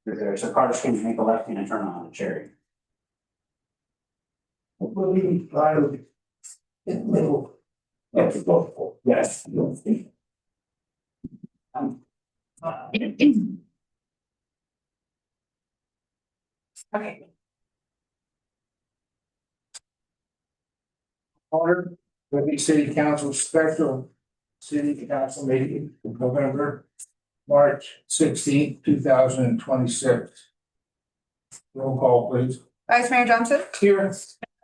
There's a cars can make a left hand turn on the Cherry. Will be filed in the middle of the golf. Yes. Okay. Order with the city council special city council meeting in November, March 16th, 2026. Roll call, please. Vice Mayor Johnson, Here.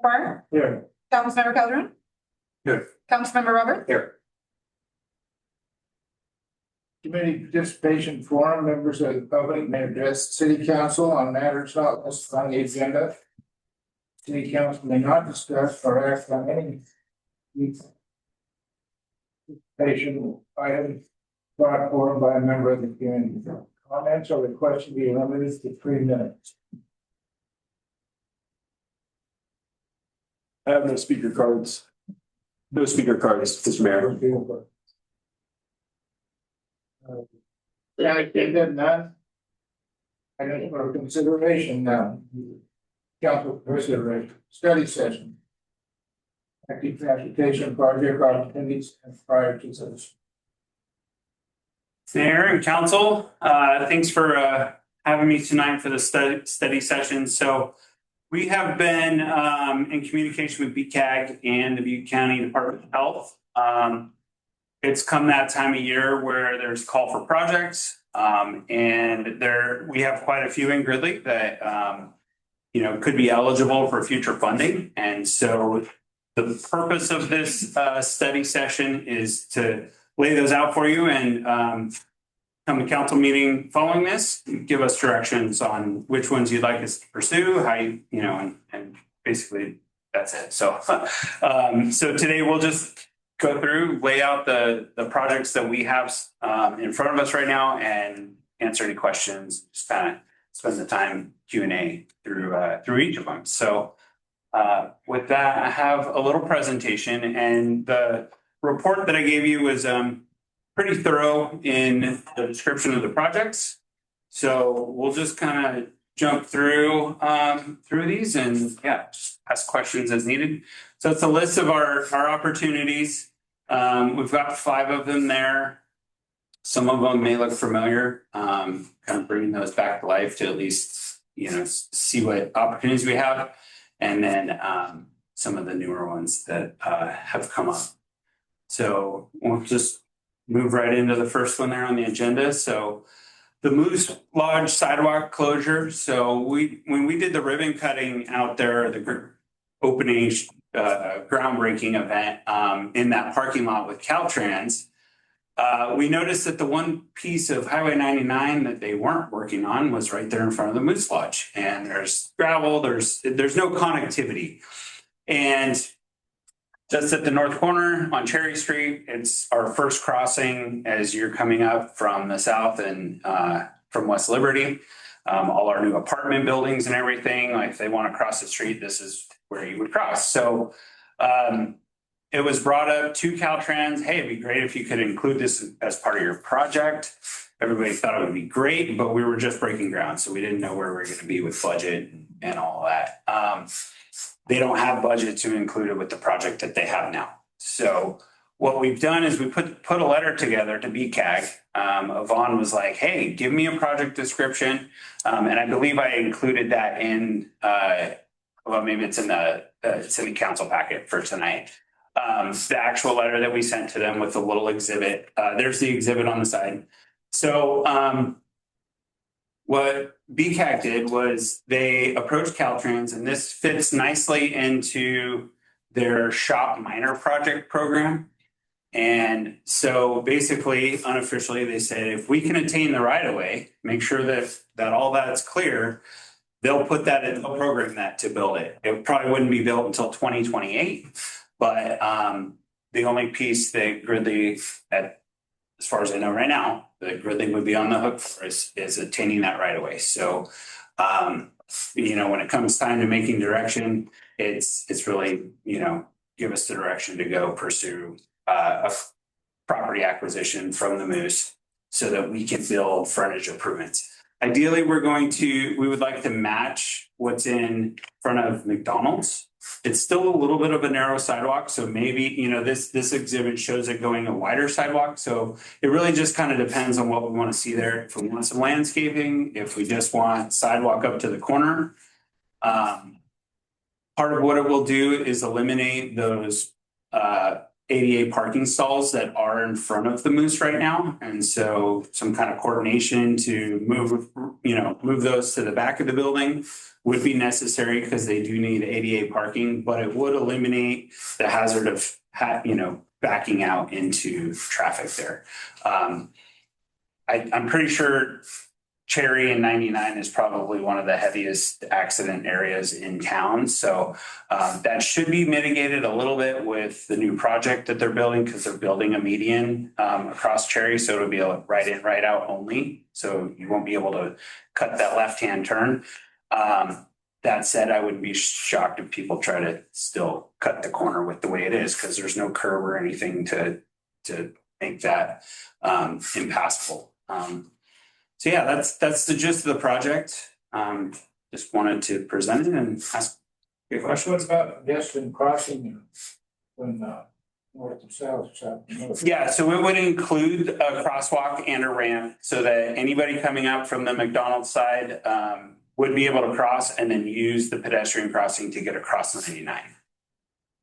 Farr, Here. Councilmember Calderon. Here. Councilmember Roberts. Here. Committee participation forum, members of the public may address city council on matters not listed on the agenda. City council may not discuss or act on any participation item brought forward by a member of the community. Comments or requests to be limited to 3 minutes. I have no speaker cards. No speaker cards, Mr. Mayor. Yeah, I did that none. I don't for consideration now. Council consideration, study session. Active transportation project opportunities and prior to this. Mayor and council, thanks for having me tonight for the study session. So we have been in communication with BCAG and the Butte County Department of Health. It's come that time of year where there's call for projects, and we have quite a few in Gridley that could be eligible for future funding. And so the purpose of this study session is to lay those out for you and come to council meeting following this, give us directions on which ones you'd like us to pursue, how and basically that's it. So so today we'll just go through, lay out the projects that we have in front of us right now and answer any questions, just kind of spend the time Q&A through each of them. So with that, I have a little presentation, and the report that I gave you was pretty thorough in the description of the projects. So we'll just kind of jump through these and just ask questions as needed. So it's a list of our opportunities. We've got 5 of them there. Some of them may look familiar, kind of bringing those back to life to at least, see what opportunities we have. And then some of the newer ones that have come up. So we'll just move right into the first one there on the agenda. So the Moose Lodge sidewalk closure. So when we did the ribbon cutting out there, the opening groundbreaking event in that parking lot with Caltrans, we noticed that the one piece of Highway 99 that they weren't working on was right there in front of the Moose Lodge. And there's gravel, there's no connectivity. And just at the north corner on Cherry Street, it's our first crossing as you're coming up from the south and from West Liberty. All our new apartment buildings and everything, like if they want to cross the street, this is where you would cross. So it was brought up to Caltrans, hey, it'd be great if you could include this as part of your project. Everybody thought it would be great, but we were just breaking ground, so we didn't know where we were going to be with budget and all of that. They don't have budget to include it with the project that they have now. So what we've done is we put a letter together to BCAG. Yvonne was like, hey, give me a project description. And I believe I included that in, maybe it's in the council packet for tonight. The actual letter that we sent to them with a little exhibit. There's the exhibit on the side. So what BCAG did was they approached Caltrans, and this fits nicely into their shop minor project program. And so basically, unofficially, they said, if we can attain the right of way, make sure that all that's clear, they'll put that in, they'll program that to build it. It probably wouldn't be built until 2028, but the only piece that Gridley, as far as I know right now, that Gridley would be on the hook for is attaining that right of way. So, when it comes time to making direction, it's really, give us the direction to go pursue a property acquisition from the Moose so that we can build frontage improvements. Ideally, we would like to match what's in front of McDonald's. It's still a little bit of a narrow sidewalk, so maybe, you know, this exhibit shows it going a wider sidewalk. So it really just kind of depends on what we want to see there. If we want some landscaping, if we just want sidewalk up to the corner. Part of what it will do is eliminate those ADA parking stalls that are in front of the Moose right now. And so some kind of coordination to move those to the back of the building would be necessary because they do need ADA parking, but it would eliminate the hazard of backing out into traffic there. I'm pretty sure Cherry and 99 is probably one of the heaviest accident areas in town. So that should be mitigated a little bit with the new project that they're building because they're building a median across Cherry. So it'll be a right in, right out only. So you won't be able to cut that left-hand turn. That said, I wouldn't be shocked if people try to still cut the corner with the way it is because there's no curb or anything to make that impassable. So yeah, that's the gist of the project. Just wanted to present it and ask a question. What about pedestrian crossing when north and south? Yeah, so it would include a crosswalk and a ramp so that anybody coming up from the McDonald's side would be able to cross and then use the pedestrian crossing to get across 99.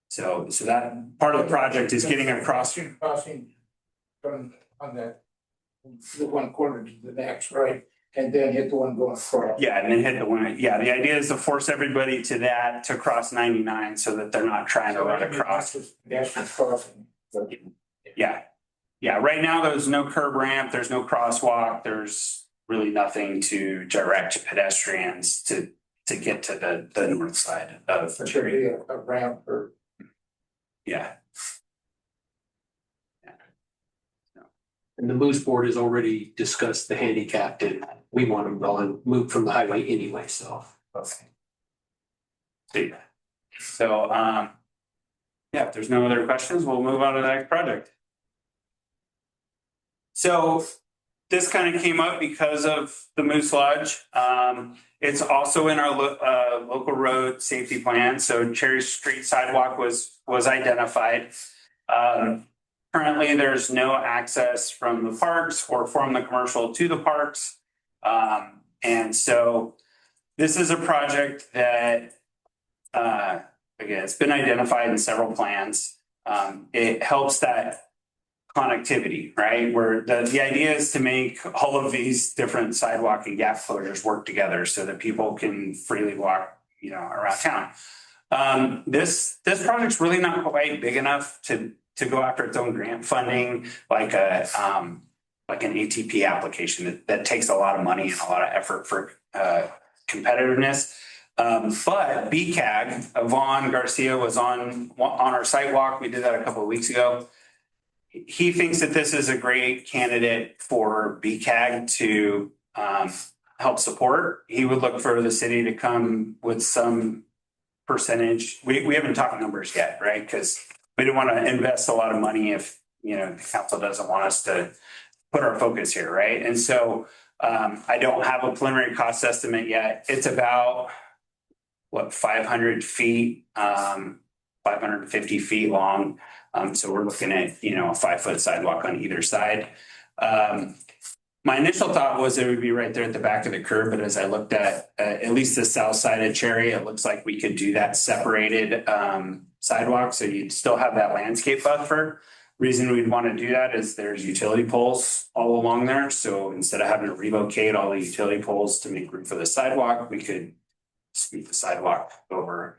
So that part of the project is getting across. Crossing from on the one corner to the next, right? And then hit the one going across. Yeah, and then hit the one. Yeah, the idea is to force everybody to cross 99 so that they're not trying to run across. Pedestrian crossing. Yeah. Yeah, right now there's no curb ramp, there's no crosswalk, there's really nothing to direct pedestrians to get to the north side of the tree. A ramp or. Yeah. And the Moose Board has already discussed the handicapped and we want them moved from the highway anyway, so. Okay. So, yeah, if there's no other questions, we'll move on to the next project. So this kind of came up because of the Moose Lodge. It's also in our local road safety plan. So Cherry Street sidewalk was identified. Currently, there's no access from the parks or from the commercial to the parks. And so this is a project that, again, it's been identified in several plans. It helps that connectivity, right? Where the idea is to make all of these different sidewalk and gap closures work together so that people can freely walk, around town. This project's really not quite big enough to go after its own grant funding, like an ATP application that takes a lot of money and a lot of effort for competitiveness. But BCAG, Yvonne Garcia was on our site walk. We did that a couple of weeks ago. He thinks that this is a great candidate for BCAG to help support. He would look for the city to come with some percentage. We haven't talked numbers yet, right? Because we don't want to invest a lot of money if, the council doesn't want us to put our focus here, right? And so I don't have a preliminary cost estimate yet. It's about, 500 feet, 550 feet long. So we're looking at, a 5-foot sidewalk on either side. My initial thought was it would be right there at the back of the curb, but as I looked at least the south side of Cherry, it looks like we could do that separated sidewalk. So you'd still have that landscape buffer. Reason we'd want to do that is there's utility poles all along there. So instead of having to relocate all the utility poles to make room for the sidewalk, we could sweep the sidewalk over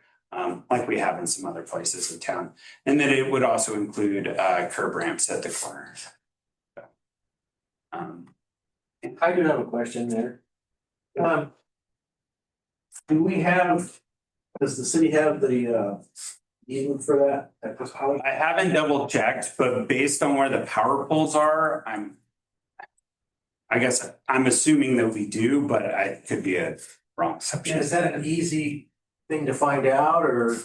like we have in some other places in town. And then it would also include curb ramps at the corners. I do have a question there. Does the city have the easement for that? I haven't double checked, but based on where the power poles are, I'm assuming that we do, but I could be a wrong assumption. Is that an easy thing to find out or?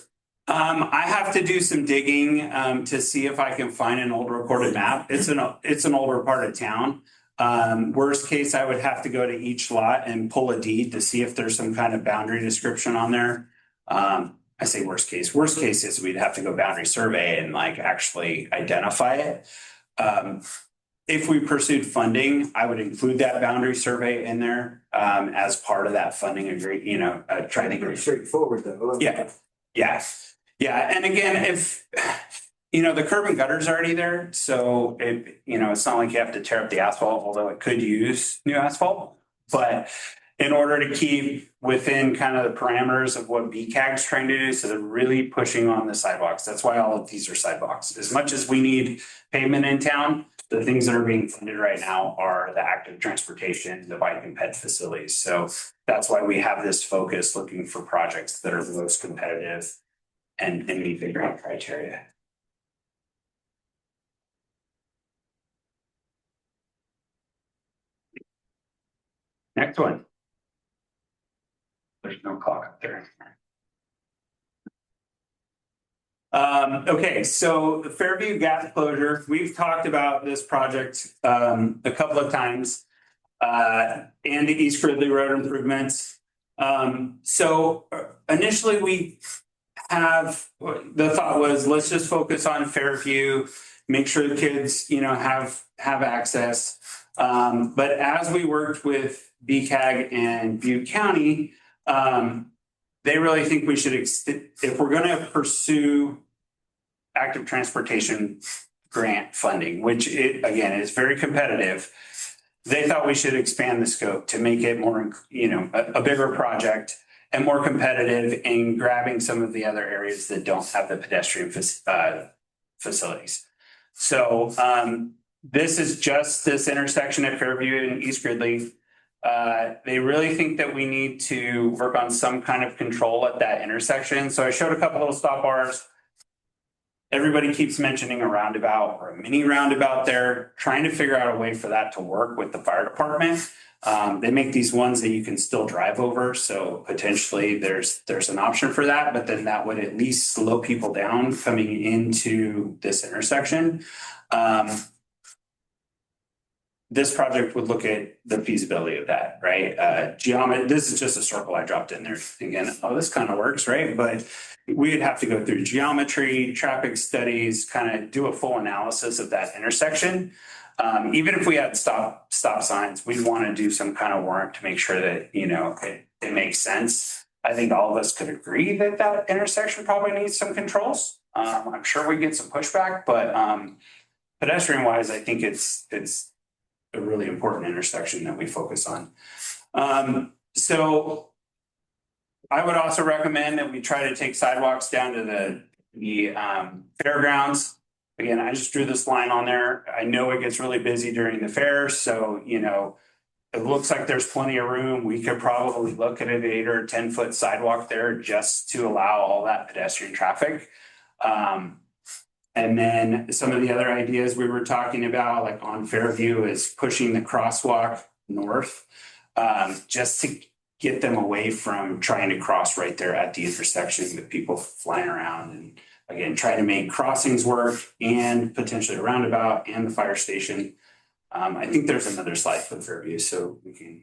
I have to do some digging to see if I can find an old recorded map. It's an older part of town. Worst case, I would have to go to each lot and pull a deed to see if there's some kind of boundary description on there. I say worst case. Worst case is we'd have to go boundary survey and like actually identify it. If we pursued funding, I would include that boundary survey in there as part of that funding agree, trying to Pretty get. straightforward though. Yeah, yeah. And again, if, the curb and gutter's already there, so it's not like you have to tear up the asphalt, although it could use new asphalt. But in order to keep within kind of the parameters of what BCAG's trying to do, so they're really pushing on the sidewalks. That's why all of these are sidewalks. As much as we need pavement in town, the things that are being funded right now are the active transportation, the bike and ped facilities. So that's why we have this focus looking for projects that are the most competitive and meet the grant criteria. Next one. There's no clock up there. Okay, so the Fairview gas closure, we've talked about this project a couple of times, and the East Gridley Road improvements. So initially we have, the thought was, let's just focus on Fairview, make sure the kids, have access. But as we worked with BCAG and Butte County, they really think we should, if we're going to pursue active transportation grant funding, which again is very competitive, they thought we should expand the scope to make it more, a bigger project and more competitive in grabbing some of the other areas that don't have the pedestrian facilities. So this is just this intersection at Fairview and East Gridley. They really think that we need to work on some kind of control at that intersection. So I showed a couple little stop bars. Everybody keeps mentioning a roundabout or a mini roundabout there, trying to figure out a way for that to work with the fire department. They make these ones that you can still drive over. So potentially there's an option for that, but then that would at least slow people down coming into this intersection. This project would look at the feasibility of that, right? This is just a circle I dropped in there thinking, oh, this kind of works, right? But we'd have to go through geometry, traffic studies, kind of do a full analysis of that intersection. Even if we had stop signs, we'd want to do some kind of work to make sure that, it makes sense. I think all of us could agree that that intersection probably needs some controls. I'm sure we get some pushback, but pedestrian wise, I think it's a really important intersection that we focus on. So I would also recommend that we try to take sidewalks down to the fairgrounds. Again, I just drew this line on there. I know it gets really busy during the fair, so it looks like there's plenty of room. We could probably look at an 8 or 10 foot sidewalk there just to allow all that pedestrian traffic. And then some of the other ideas we were talking about, like on Fairview, is pushing the crosswalk north, just to get them away from trying to cross right there at the intersection with people flying around. And again, try to make crossings work and potentially a roundabout and the fire station. I think there's another slide for Fairview, so we can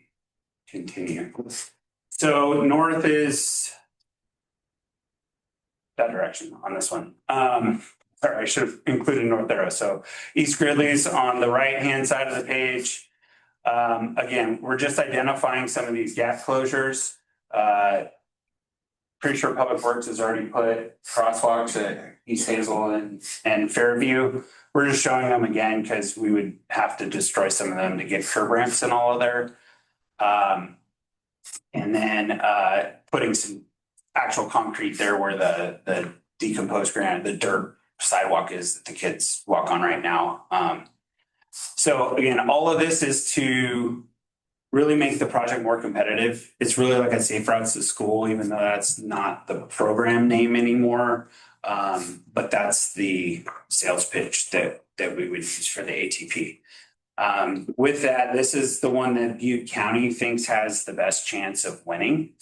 continue. So north is that direction on this one. Sorry, I should have included north arrow. So East Gridley's on the right-hand side of the page. Again, we're just identifying some of these gap closures. Pretty sure Public Works has already put crosswalks at East Hazel and Fairview. We're just showing them again because we would have to destroy some of them to get curb ramps and all of there. And then putting some actual concrete there where the decomposed granite, the dirt sidewalk is that the kids walk on right now. So again, all of this is to really make the project more competitive. It's really like a safe routes to school, even though that's not the program name anymore. But that's the sales pitch that we would use for the ATP. With that, this is the one that Butte County thinks has the best chance of winning.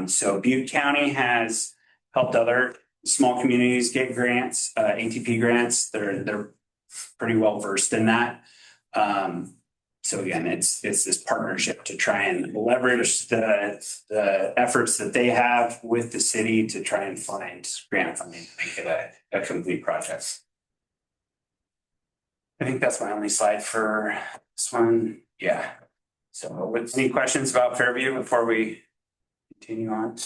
So Butte County has helped other small communities get grants, ATP grants. They're pretty well versed in that. So again, it's this partnership to try and leverage the efforts that they have with the city to try and find grant funding to make it a complete project. I think that's my only slide for this one. Yeah. So any questions about Fairview before we continue on?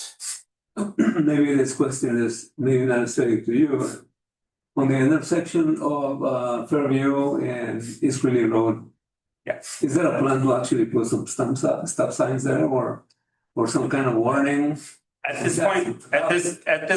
Maybe this question is maybe not necessarily to you. On the intersection of Fairview and East Greeley Road, Yeah. is there a plan to actually put some stop signs there or some kind of warning? At this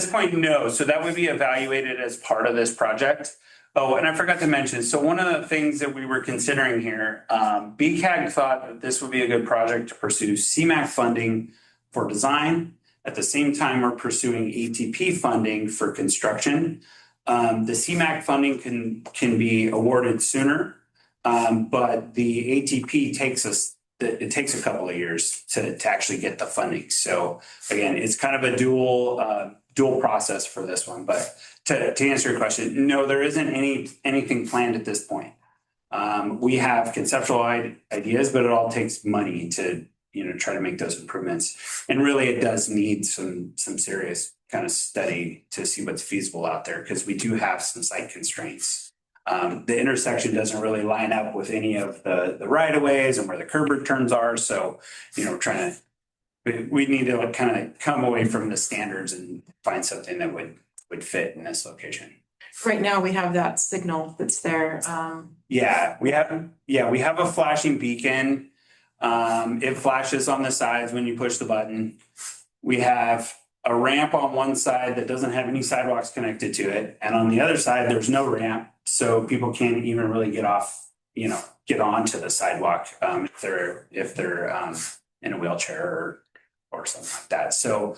point, no. So that would be evaluated as part of this project. Oh, and I forgot to mention, so one of the things that we were considering here, BCAG thought that this would be a good project to pursue CMAQ funding for design. At the same time, we're pursuing ATP funding for construction. The CMAQ funding can be awarded sooner, but the ATP takes a couple of years to actually get the funding. So again, it's kind of a dual process for this one. But to answer your question, no, there isn't anything planned at this point. We have conceptual ideas, but it all takes money to try to make those improvements. And really, it does need some serious kind of study to see what's feasible out there because we do have some site constraints. The intersection doesn't really line up with any of the right of ways and where the curb turns are. So, we need to kind of come away from the standards and find something that would fit in this location. Right now, we have that signal that's there. We have a flashing beacon. It flashes on the sides when you push the button. We have a ramp on one side that doesn't have any sidewalks connected to it. And on the other side, there's no ramp. So people can't even really get onto the sidewalk if they're in a wheelchair or something like that. So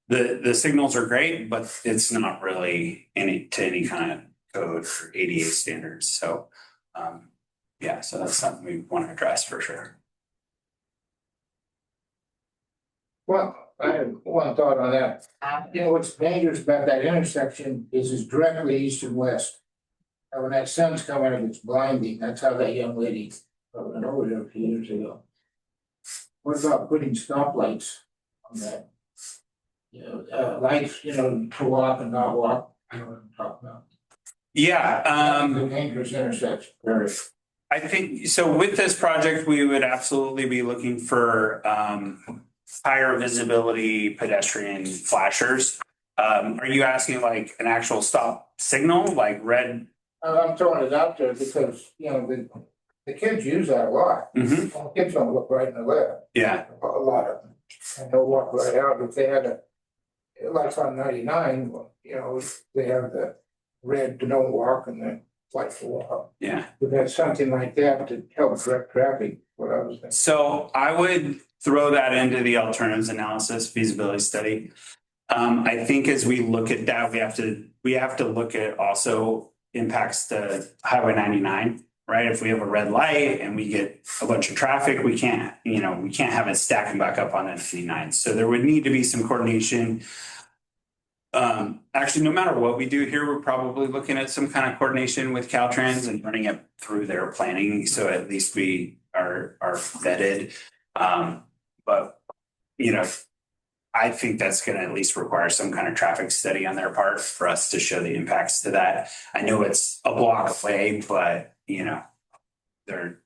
the signals are great, but it's not really any kind of code for ADA standards. So so that's something we want to address for sure. Well, I have one thought on that. What's dangerous about that intersection is it's directly east and west. And when that sun's coming up, it's blinding. That's how that young lady went over there a few years ago. What about putting stoplights on that? Lights, to walk and not walk. I know what I'm talking about. Yeah. It's a dangerous intersection. Very. I think so. With this project, we would absolutely be looking for higher visibility pedestrian flashers. Are you asking like an actual stop signal, like red? I'm throwing it out there because, the kids use that a lot. Mm-hmm. Kids don't look right in the left. Yeah. A lot of them. And they'll walk right out. If they had like on 99, they have the red to don't walk and the white to walk. Yeah. But that's something like that to help direct traffic, what I was thinking. So I would throw that into the alternatives analysis feasibility study. I think as we look at that, we have to look at also impacts to Highway 99, right? If we have a red light and we get a bunch of traffic, we can't have it stacking back up on 99. So there would need to be some coordination. Actually, no matter what we do here, we're probably looking at some kind of coordination with Caltrans and running it through their planning. So at least we are vetted. But I think that's going to at least require some kind of traffic study on their part for us to show the impacts to that. I know it's a block away, but they're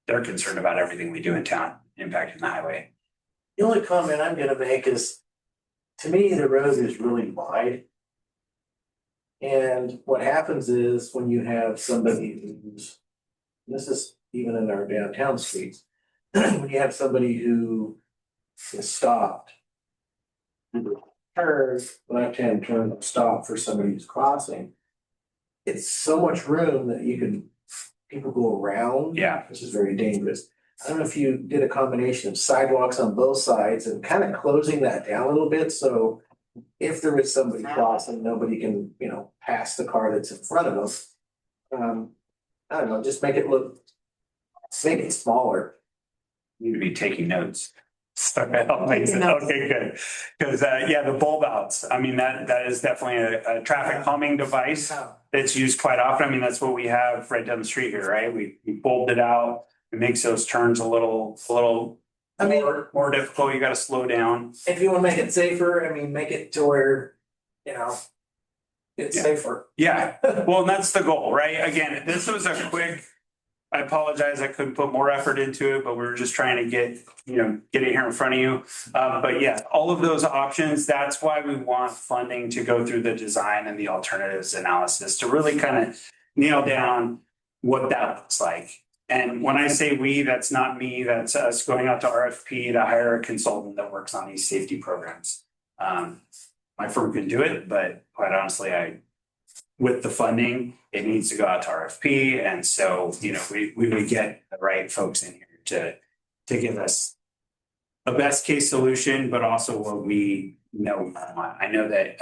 concerned about everything we do in town impacting the highway. The only comment I'm gonna make is, to me, the road is really wide. And what happens is when you have somebody who's, this is even in our downtown streets, when you have somebody who is stopped, turn, left-hand turn, stop for somebody who's crossing, it's so much room that people go around. Yeah. Which is very dangerous. I don't know if you did a combination of sidewalks on both sides and kind of closing that down a little bit, so if there is somebody crossing, nobody can, pass the car that's in front of them. I don't know, just make it smaller. You to be taking notes. Okay, good. Because the bulb outs. I mean, that is definitely a traffic calming device that's used quite often. I mean, that's what we have right down the street here, right? We bulbed it out. it makes those turns a little I mean, more difficult. You gotta slow down. if you wanna make it safer, I mean, make it to where, you know, it's Yeah. safer. Yeah, well, and that's the goal, right? Again, this was a quick, I apologize, I couldn't put more effort into it, but we were just trying to get it here in front of you. But yeah, all of those options, that's why we want funding to go through the design and the alternatives analysis to really kind of nail down what that looks like. And when I say we, that's not me, that's us going out to RFP to hire a consultant that works on these safety programs. My firm can do it, but quite honestly, with the funding, it needs to go out to RFP. And so, we would get the right folks in here to give us a best case solution, but also what we know we want. I know that,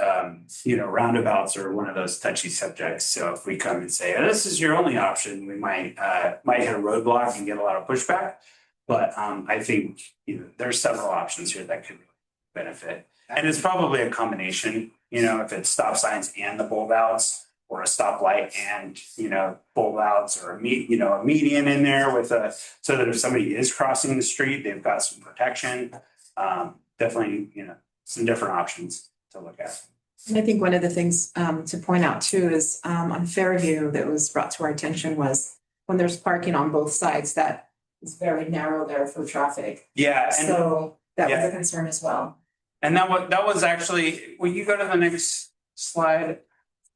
roundabouts are one of those touchy subjects. So if we come and say, oh, this is your only option, we might hit a roadblock and get a lot of pushback. But I think, there's several options here that could benefit. And it's probably a combination, if it's stop signs and the bulb outs, or a stoplight and, bulb outs, or a median in there so that if somebody is crossing the street, they've got some protection. Definitely, some different options to look at. And I think one of the things to point out too is on Fairview that was brought to our attention was when there's parking on both sides, that is very narrow there for traffic. Yeah. So that was a concern as well. And that was actually, will you go to the next slide?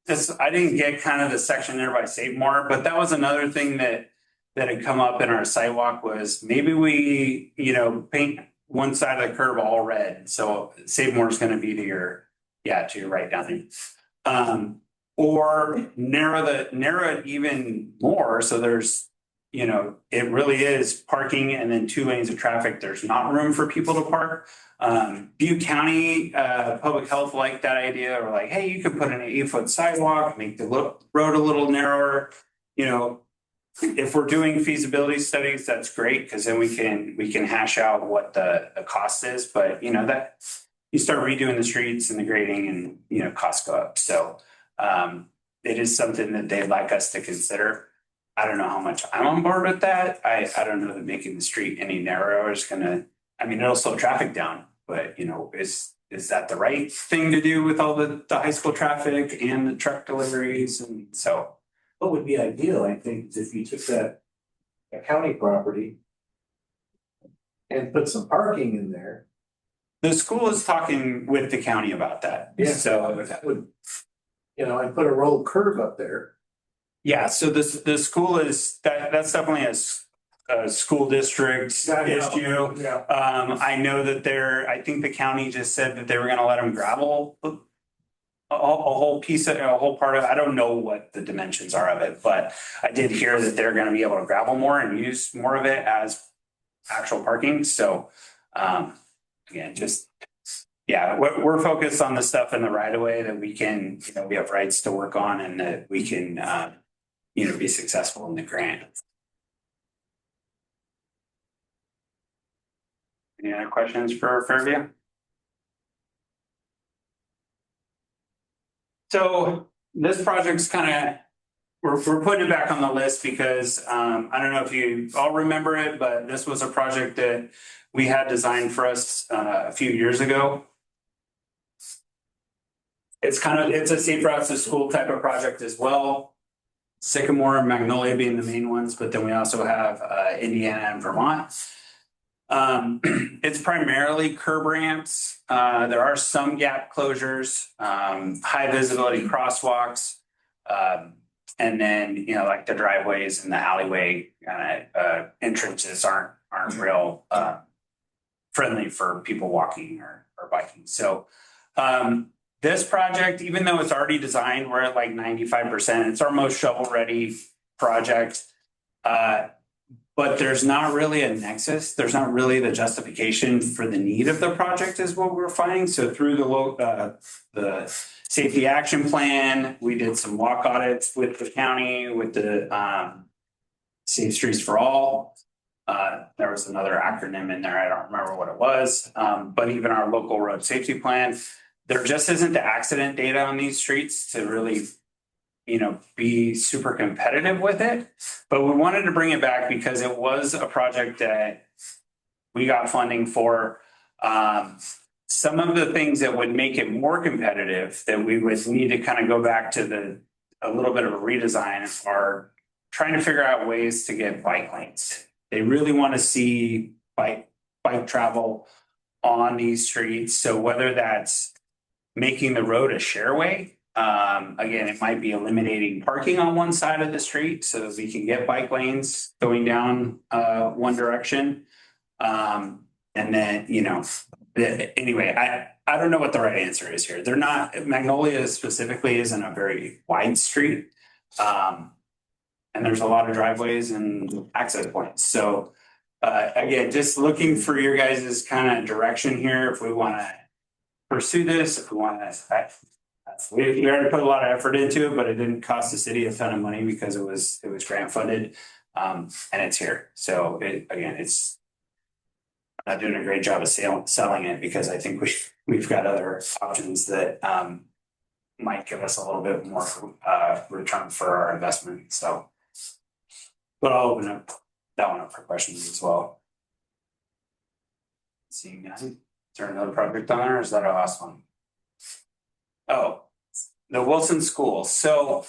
I didn't get kind of the section there by Save More, but that was another thing that had come up in our sidewalk was maybe we, paint one side of the curb all red. So Save More is going to be to your right down there. Or narrow it even more. So there's, it really is parking and then 2 lanes of traffic. There's not room for people to park. Butte County Public Health liked that idea, or like, hey, you could put an 8-foot sidewalk, make the road a little narrower. If we're doing feasibility studies, that's great because then we can hash out what the cost is. But that you start redoing the streets and the grading, and costs go up. So it is something that they'd like us to consider. I don't know how much I'm on board with that. I don't know that making the street any narrower is gonna. It'll slow traffic down. But, is that the right thing to do with all the high school traffic and the truck deliveries? And so. What would be ideal, I think, is if you took that county property and put some parking in there. The school is talking with the county about that. Yeah. So that would, and put a roll curb up there. Yeah, so the school is, that's definitely a school district issue. Yeah. I know that I think the county just said that they were gonna let them gravel a whole part of it. I don't know what the dimensions are of it, but I did hear that they're gonna be able to gravel more and use more of it as actual parking. So, again, we're focused on the stuff in the right of way that we can, we have rights to work on and that we can, be successful in the grant. Any other questions for Fairview? So this project's we're putting it back on the list because I don't know if you all remember it, but this was a project that we had designed for us a few years ago. It's a safe routes to school type of project as well. Sycamore and Magnolia being the main ones, but then we also have Indiana and Vermont. It's primarily curb ramps. There are some gap closures, high visibility crosswalks, and then like the driveways and the alleyway entrances aren't real friendly for people walking or biking. So this project, even though it's already designed, we're at like 95%. It's our most shovel-ready project. But there's not really a nexus. There's not really the justification for the need of the project is what we're finding. So through the safety action plan, we did some walk audits with the county, with the Safe Streets for All. There was another acronym in there. I don't remember what it was. But even our local road safety plan, there just isn't the accident data on these streets to really, be super competitive with it. But we wanted to bring it back because it was a project that we got funding for. Some of the things that would make it more competitive that we would need to kind of go back to a little bit of a redesign are trying to figure out ways to get bike lanes. They really want to see bike travel on these streets. So whether that's making the road a shareway, again, it might be eliminating parking on one side of the street so that we can get bike lanes going down one direction. And then, anyway, I don't know what the right answer is here. Magnolia specifically isn't a very wide street. And there's a lot of driveways and access points. So again, just looking for your guys' kind of direction here. If we want to pursue this, if we want to, we already put a lot of effort into it, but it didn't cost the city a ton of money because it was grant funded. And it's here. So it's not doing a great job of selling it because I think we've got other options that might give us a little bit more return for our investment. So, but I'll open up that one up for questions as well. Seeing none, is there another project on there or is that our last one? Oh, the Wilson School. So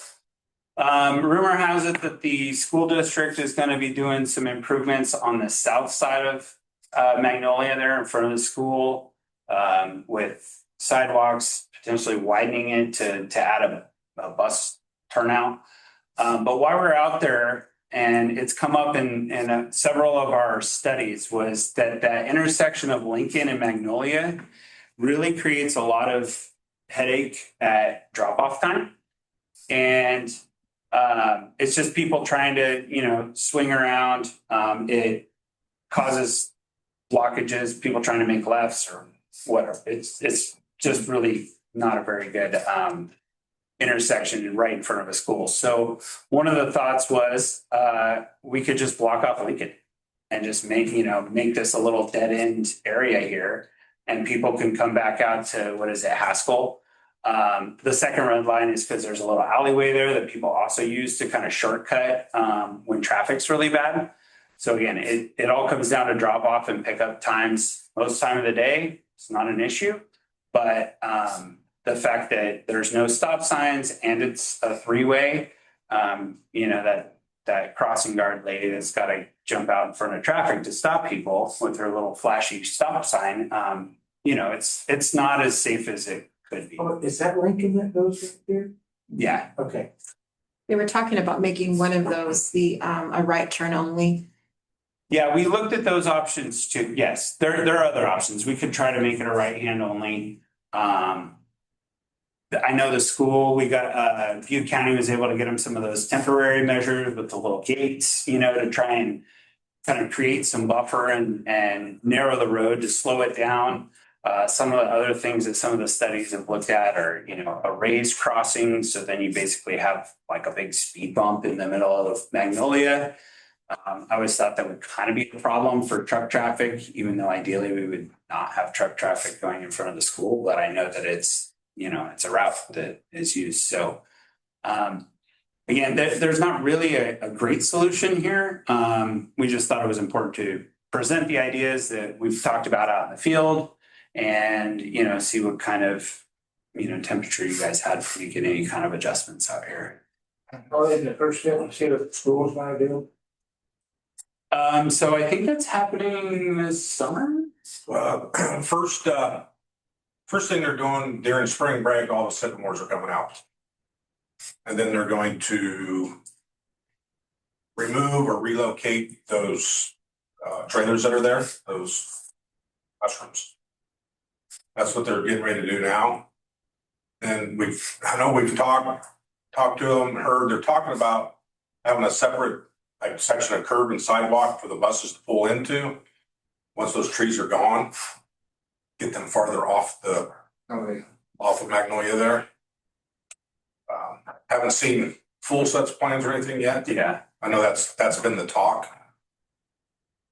rumor has it that the school district is going to be doing some improvements on the south side of Magnolia there in front of the school with sidewalks, potentially widening it to add a bus turnout. But while we're out there, and it's come up in several of our studies, was that intersection of Lincoln and Magnolia really creates a lot of headache at drop-off time. And it's just people trying to, swing around. It causes blockages, people trying to make lefts or whatever. It's just really not a very good intersection right in front of a school. So one of the thoughts was we could just block off Lincoln and just make this a little dead end area here, and people can come back out to Haskell. The second red line is because there's a little alleyway there that people also use to kind of shortcut when traffic's really bad. So again, it all comes down to drop off and pick up times. Most time of the day, it's not an issue, but the fact that there's no stop signs and it's a three-way, that crossing guard lady that's got to jump out in front of traffic to stop people with her little flashy stop sign, it's not as safe as it could be. Oh, is that Lincoln that goes right there? Yeah. Okay. They were talking about making one of those a right turn only. Yeah, we looked at those options too. Yes, there are other options. We could try to make it a right hand only. I know the school, we got Butte County was able to get them some of those temporary measures with the little gates, to try and kind of create some buffer and narrow the road to slow it down. Some of the other things that some of the studies have looked at are, a raised crossing. So then you basically have like a big speed bump in the middle of Magnolia. I always thought that would kind of be a problem for truck traffic, even though ideally we would not have truck traffic going in front of the school. But I know that it's a route that is used. So again, there's not really a great solution here. We just thought it was important to present the ideas that we've talked about out in the field and, see what kind of, temperature you guys had for making any kind of adjustments out here. Probably in the first step, see what the school's gonna do. So I think that's happening this summer. First thing they're doing during spring break, all the sycamores are coming out. And then they're going to remove or relocate those trailers that are there, those mushrooms. That's what they're getting ready to do now. And I know we've talked to them, heard they're talking about having a separate section of curb and sidewalk for the buses to pull into. Once those trees are gone, get them farther off of Magnolia there. Haven't seen full such plans or anything yet. Yeah. I know that's been the talk.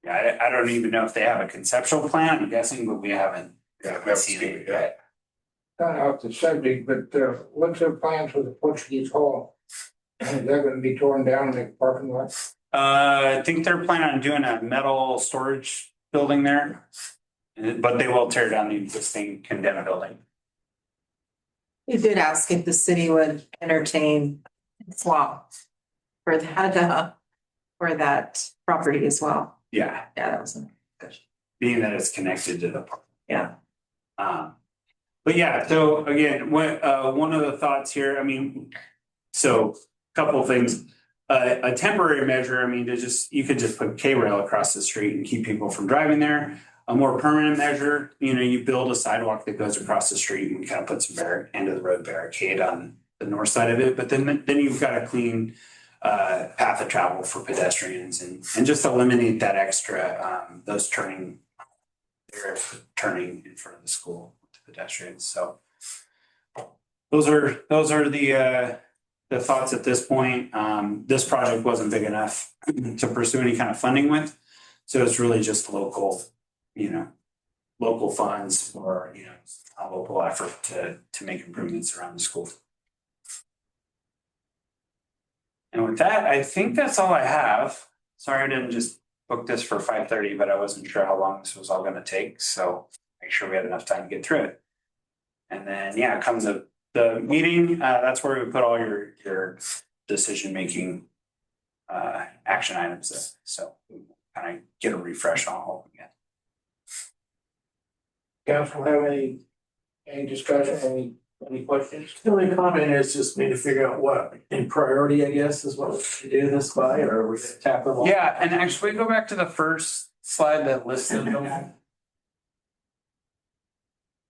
Yeah, I don't even know if they have a conceptual plan, I'm guessing, but we haven't seen it yet. Kind of off the subject, but what's their plans for the Portuguese Hall? Is that gonna be torn down in the parking lot? I think they're planning on doing a metal storage building there. But they will tear down the existing condemned building. You did ask if the city would entertain swap for for that property as well. Yeah, Yeah, that was a discussion. being that it's connected to the park. Yeah. But yeah, so again, one of the thoughts here, I mean, so couple of things. A temporary measure, I mean, you could just put K-rail across the street and keep people from driving there. A more permanent measure, you build a sidewalk that goes across the street and kind of put some end of the road barricade on the north side of it. But then you've got a clean path of travel for pedestrians and just eliminate that extra those turning in front of the school to pedestrians. So those are the thoughts at this point. This project wasn't big enough to pursue any kind of funding with, so it's really just local funds or a local effort to make improvements around the school. And with that, I think that's all I have. Sorry I didn't just book this for 5:30, but I wasn't sure how long this was all going to take, so make sure we had enough time to get through it. And then comes the meeting, that's where we put all your decision-making action items in. So kind of get a refresh on all again. Council have any discussion, any questions? The only comment is just me to figure out what in priority, I guess, is what we should do this by, or are we gonna tap them all? Yeah, and actually go back to the first slide that listed them.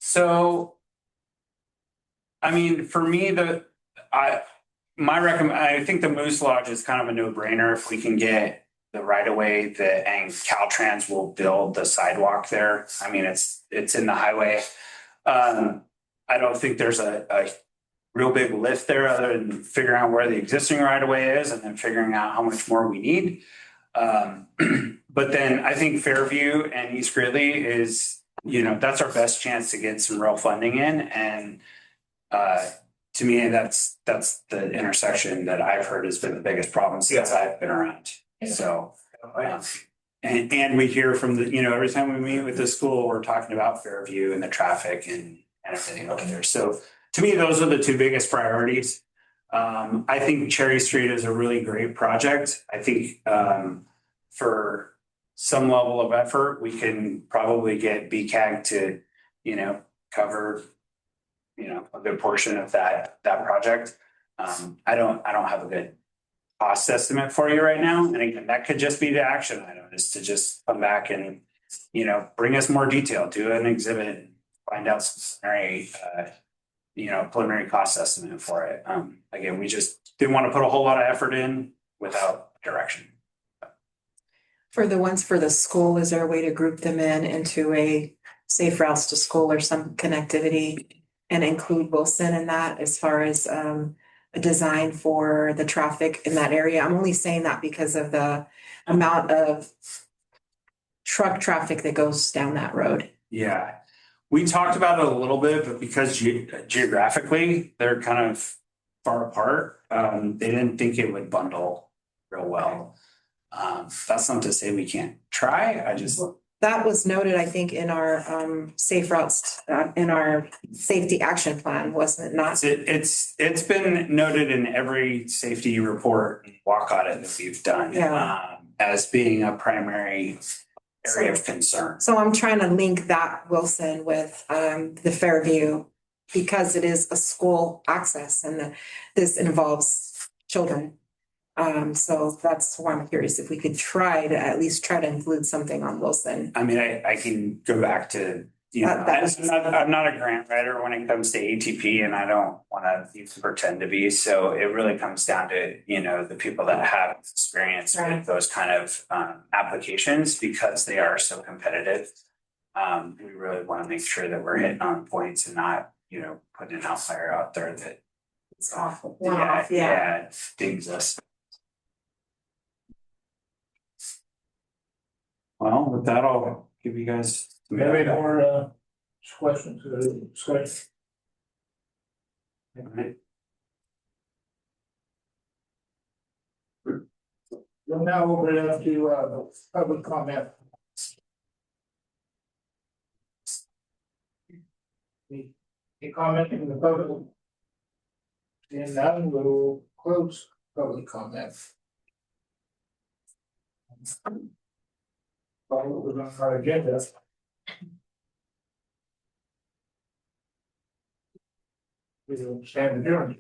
So, I mean, for me, I think the Moose Lodge is kind of a no-brainer if we can get the right of way and Caltrans will build the sidewalk there. I mean, it's in the highway. I don't think there's a real big lift there other than figuring out where the existing right of way is and then figuring out how much more we need. But then I think Fairview and East Greeley is, that's our best chance to get some real funding in. And to me, that's the intersection that I've heard has been the biggest problem since I've been around. So, and we hear from every time we meet with the school, we're talking about Fairview and the traffic and everything over there. So to me, those are the two biggest priorities. I think Cherry Street is a really great project. I think for some level of effort, we can probably get BCAG to, cover, a good portion of that project. I don't have a good cost estimate for you right now. And again, that could just be the action item is to just come back and, bring us more detail, do an exhibit, find out some preliminary cost estimate for it. Again, we just didn't want to put a whole lot of effort in without direction. For the ones for the school, is there a way to group them into a safe routes to school or some connectivity and include Wilson in that as far as a design for the traffic in that area? I'm only saying that because of the amount of truck traffic that goes down that road. Yeah, we talked about it a little bit, but because geographically they're kind of far apart, they didn't think it would bundle real well. That's not to say we can't try. That was noted, I think, in our safe routes, in our safety action plan, wasn't it not? It's been noted in every safety report and walk audit that we've done. Yeah. As being a primary area of concern. So I'm trying to link that Wilson with the Fairview because it is a school access and this involves children. So that's why I'm curious if we could at least try to include something on Wilson. I mean, I can go back to, I'm not a grant writer when it comes to ATP and I don't want to even pretend to be. So it really comes down to, the people that have experience with those kind of applications because they are so competitive. We really want to make sure that we're hitting on points and not, putting an outlier out there that It's awful. Yeah, it stings us. Well, with that, I'll give you guys. Any more questions or discussion? We'll now open it up to public comment. Any comment from the public? And now we'll close public comment. Follow what was on our agenda. We will stand adjourned.